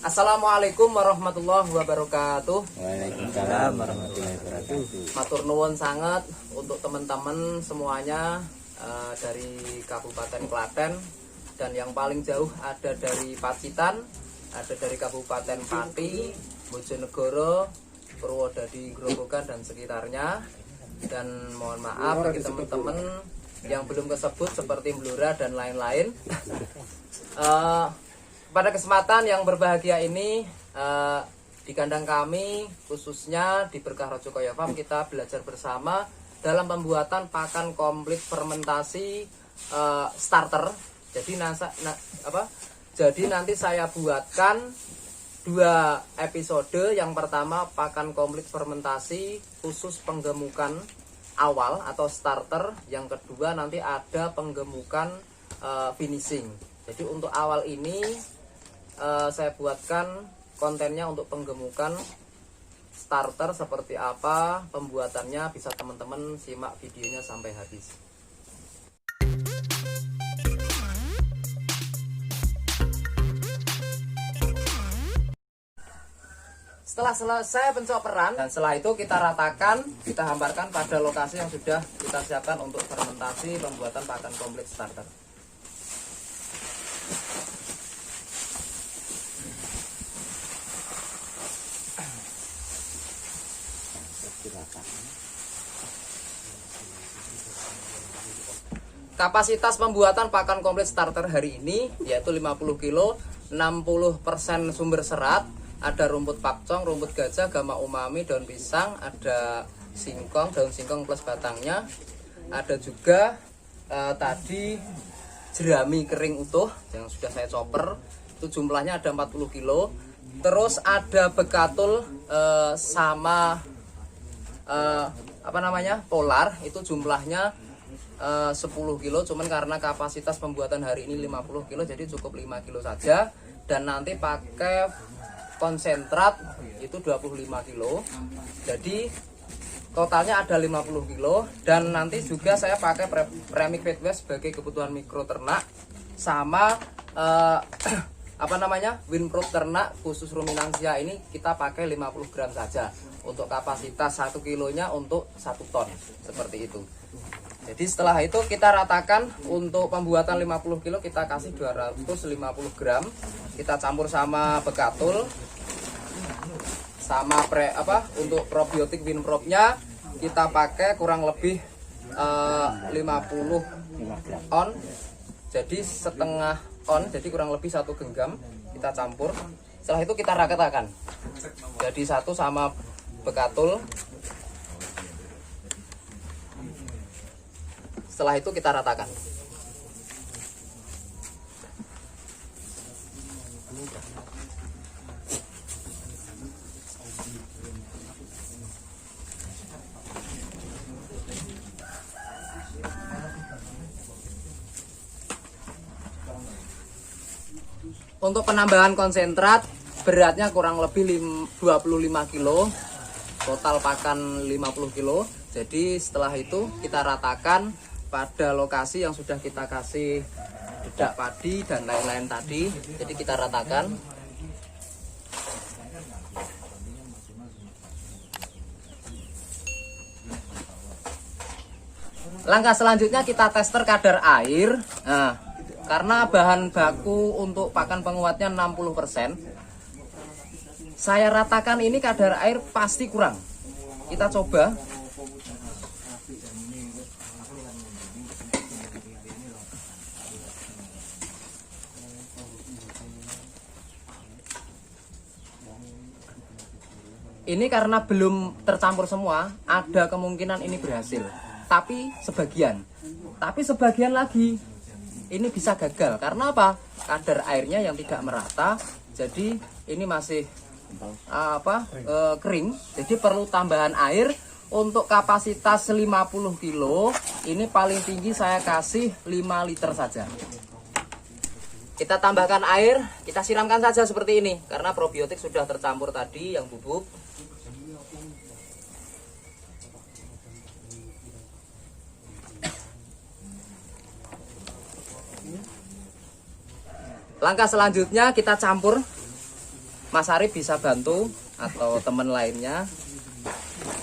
Assalamualaikum warahmatullahi wabarakatuh. Waalaikumsalam warahmatullahi wabarakatuh. Matur nuwun sangat untuk teman-teman semuanya dari Kabupaten Klaten dan yang paling jauh ada dari Pacitan, ada dari Kabupaten Pati, Bojonegoro, Purwodadi, Grobogan dan sekitarnya. Dan mohon maaf bagi teman-teman yang belum kesebut seperti Blora dan lain-lain. Pada kesempatan yang berbahagia ini di kandang kami, khususnya di Berkah Rojo Koyo Farm, kita belajar bersama dalam pembuatan pakan komplit fermentasi starter. Jadi nanti saya buatkan 2 episode. Yang pertama pakan komplit fermentasi khusus penggemukan awal atau starter. Yang kedua nanti ada penggemukan finishing. Jadi untuk awal ini saya buatkan kontennya untuk penggemukan starter seperti apa pembuatannya, bisa teman-teman simak videonya sampai habis. Setelah selesai pencoperan dan setelah itu kita ratakan, kita hamparkan pada lokasi yang sudah kita siapkan untuk fermentasi pembuatan pakan komplit starter. Kapasitas pembuatan pakan komplit starter hari ini yaitu 50 kg, 60% sumber serat, ada rumput pakcong, rumput gajah, gama umami, daun pisang, ada singkong, daun singkong plus batangnya, ada juga tadi jerami kering utuh yang sudah saya chopper, itu jumlahnya ada 40 kg. Terus ada bekatul sama polar, itu jumlahnya 10 kg, cuman karena kapasitas pembuatan hari ini 50 kg jadi cukup 5 kg saja. Dan nanti pakai konsentrat itu 25 kg, jadi totalnya ada 50 kg. Dan nanti juga saya pakai premix feed waste sebagai kebutuhan mikro ternak, sama winproof ternak khusus ruminansia ini kita pakai 50 gram saja untuk kapasitas 1 kilonya untuk 1 ton seperti itu. Jadi setelah itu kita ratakan. Untuk pembuatan 50 kg kita kasih 250 gram, kita campur sama bekatul sama untuk probiotik winpropnya kita pakai kurang lebih 50 on, jadi setengah on, jadi kurang lebih 1 genggam kita campur. Setelah itu kita ratakan jadi satu sama bekatul. Setelah itu kita ratakan. Untuk penambahan konsentrat beratnya kurang lebih 25 kg, total pakan 50 kg. Jadi setelah itu kita ratakan pada lokasi yang sudah kita kasih dedak padi dan lain-lain tadi. Jadi kita ratakan. Langkah selanjutnya kita tester kadar air. Nah, karena bahan baku untuk pakan penguatnya 60%, saya ratakan ini kadar air pasti kurang. Kita coba. Ini karena belum tercampur semua, ada kemungkinan ini berhasil. Tapi sebagian lagi ini bisa gagal. Karena apa? Kadar airnya yang tidak merata. Jadi ini masih kering. Jadi perlu tambahan air. Untuk kapasitas 50 kg ini paling tinggi saya kasih 5 liter saja. Kita tambahkan air, kita siramkan saja seperti ini karena probiotik sudah tercampur tadi yang bubuk. Langkah selanjutnya kita campur Mas Arif bisa bantu atau teman lainnya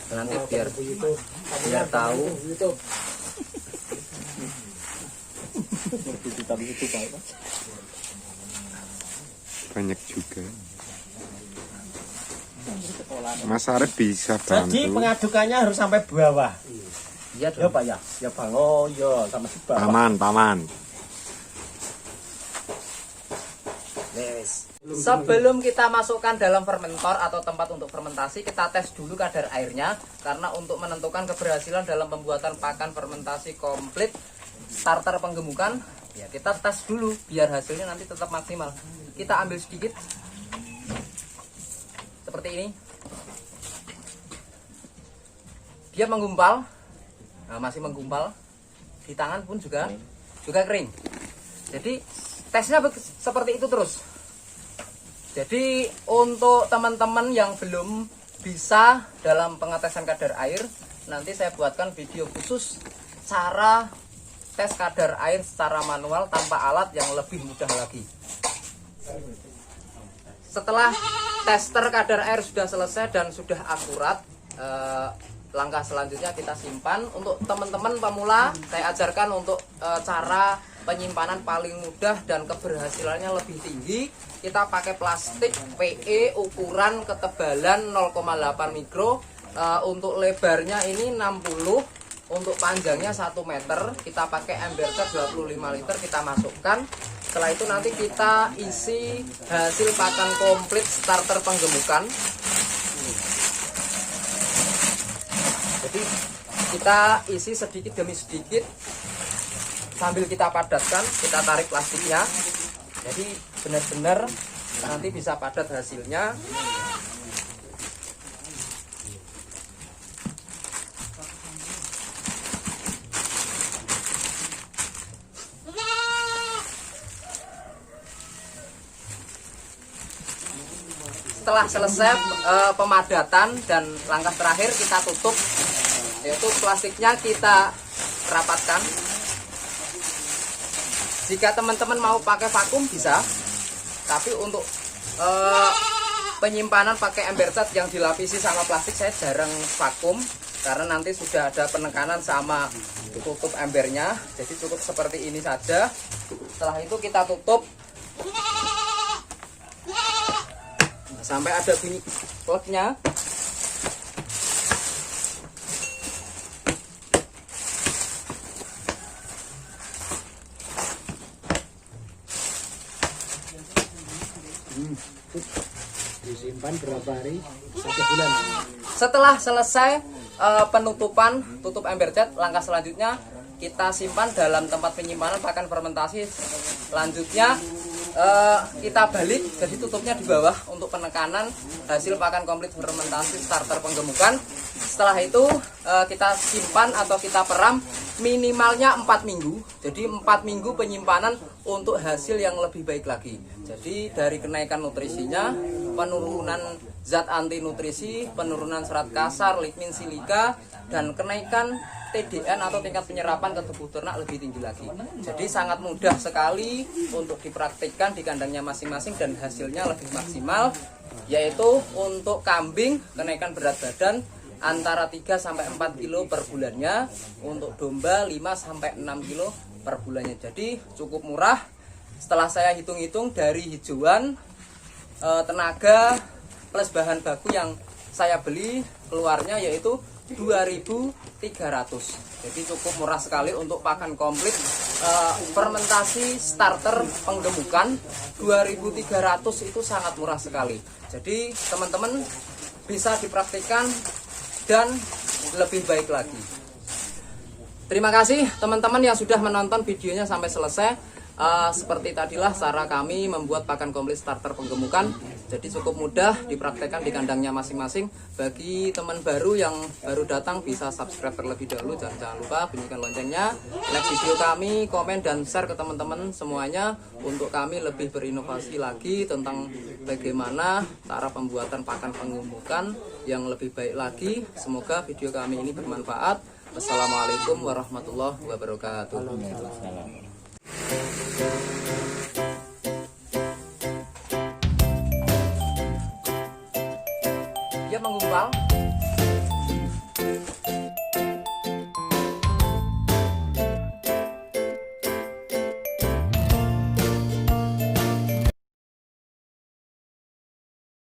nanti biar tahu. Banyak juga. Mas Arif bisa bantu. Jadi pengadukannya harus sampai bawah. Iya Ya dong. Pak ya. Ya Bang. Oh ya sampai di bawah. Paman. Yes. Sebelum kita masukkan dalam fermentor atau tempat untuk fermentasi, kita tes dulu kadar airnya karena untuk menentukan keberhasilan dalam pembuatan pakan fermentasi komplit starter penggemukan, ya kita tes dulu biar hasilnya nanti tetap maksimal. Kita ambil sedikit seperti ini. Dia menggumpal. Nah, masih menggumpal. Di tangan pun juga kering. Jadi tesnya seperti itu terus. Jadi untuk teman-teman yang belum bisa dalam pengetesan kadar air, nanti saya buatkan video khusus cara tes kadar air secara manual tanpa alat yang lebih mudah lagi. Setelah tester kadar air sudah selesai dan sudah akurat, langkah selanjutnya kita simpan. Untuk teman-teman pemula, saya ajarkan untuk cara penyimpanan paling mudah dan keberhasilannya lebih tinggi. Kita pakai plastik PE ukuran ketebalan 0,8 mikro. Untuk lebarnya ini 60, untuk panjangnya 1 meter. Kita pakai ember cat 25 liter, kita masukkan. Setelah itu nanti kita isi hasil pakan komplit starter penggemukan. Jadi kita isi sedikit demi sedikit sambil kita padatkan, kita tarik plastiknya. Jadi benar-benar nanti bisa padat hasilnya. Setelah selesai pemadatan dan langkah terakhir kita tutup, yaitu plastiknya kita rapatkan. Jika teman-teman mau pakai vakum bisa, tapi untuk penyimpanan pakai ember cat yang dilapisi sama plastik saya jarang vakum karena nanti sudah ada penekanan sama tutup embernya. Jadi cukup seperti ini saja. Setelah itu kita tutup sampai ada bunyi kleknya. Disimpan berapa hari? 1 bulan. Setelah selesai penutupan, tutup ember cat, langkah selanjutnya kita simpan dalam tempat penyimpanan pakan fermentasi. Selanjutnya kita balik, jadi tutupnya di bawah untuk penekanan hasil pakan komplit fermentasi starter penggemukan. Setelah itu kita simpan atau kita peram minimalnya 4 minggu. Jadi 4 minggu penyimpanan untuk hasil yang lebih baik lagi. Jadi dari kenaikan nutrisinya, penurunan zat anti nutrisi, penurunan serat kasar, lignin, silika, dan kenaikan TDN atau tingkat penyerapan ke tubuh ternak lebih tinggi lagi. Jadi sangat mudah sekali untuk dipraktikkan di kandangnya masing-masing dan hasilnya lebih maksimal. Yaitu untuk kambing kenaikan berat badan antara 3-4 kilo per bulannya, untuk domba 5-6 kilo per bulannya. Jadi cukup murah. Setelah saya hitung-hitung dari hijauan, tenaga plus bahan baku yang saya beli keluarnya yaitu 2.300. Jadi cukup murah sekali untuk pakan komplit fermentasi starter penggemukan. 2.300 itu sangat murah sekali. Jadi teman-teman bisa dipraktikkan dan lebih baik lagi. Terima kasih teman-teman yang sudah menonton videonya sampai selesai. Seperti tadilah cara kami membuat pakan komplit starter penggemukan. Jadi cukup mudah dipraktekkan di kandangnya masing-masing. Bagi teman baru yang baru datang bisa subscribe terlebih dahulu. Jangan lupa bunyikan loncengnya, like video kami, komen dan share ke teman-teman semuanya untuk kami lebih berinovasi lagi tentang bagaimana cara pembuatan pakan penggemukan yang lebih baik lagi. Semoga video kami ini bermanfaat. Wassalamualaikum warahmatullahi wabarakatuh. menggumpal.